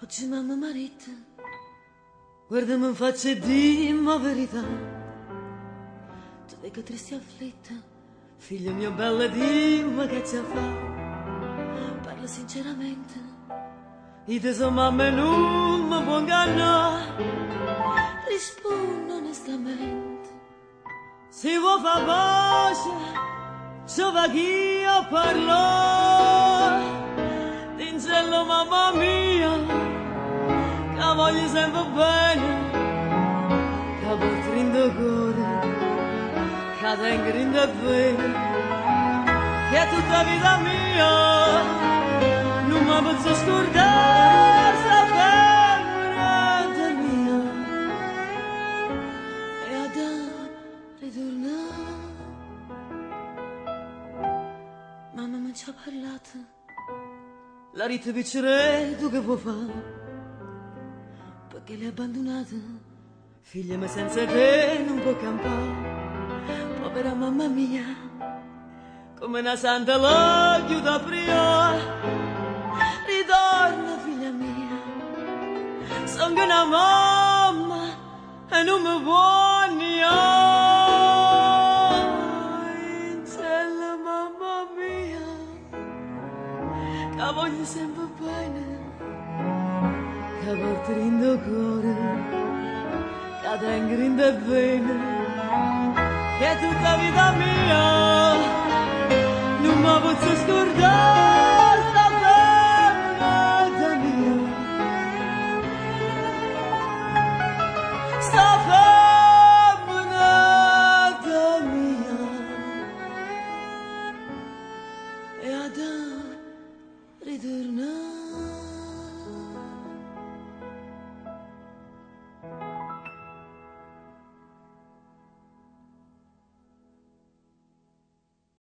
Oggi mamma marita, guardami in faccia e dimmi la verità. Tu vedi che triste e afflitta, figlia mia bella, dimmi che ci fa. Parla sinceramente, e te so mamma non mi può ingannare. Rispondo onestamente, se vuoi far pace, so va chi io parlo. Tingello mamma mia, che voglio sempre bene, che porto in tuo cuore, che tengo in tuo bene, che tutta vita mia non mi posso scordare, sta femmina mia, e ad ritornare. Mamma mi ci ha parlato, la rite piccere tu che vuoi fare? Perché l'hai abbandonata, figlia mia senza te non può campare. Povera mamma mia, come una santa l'occhio da prima. Ritorna figlia mia, sono una mamma e non mi vuoi neanche. Incella mamma mia, che voglio sempre bene, che porto in tuo cuore, che tengo in te bene, che tutta vita mia non mi posso scordare, sta femmina mia, sta femmina mia, e ad ritornare.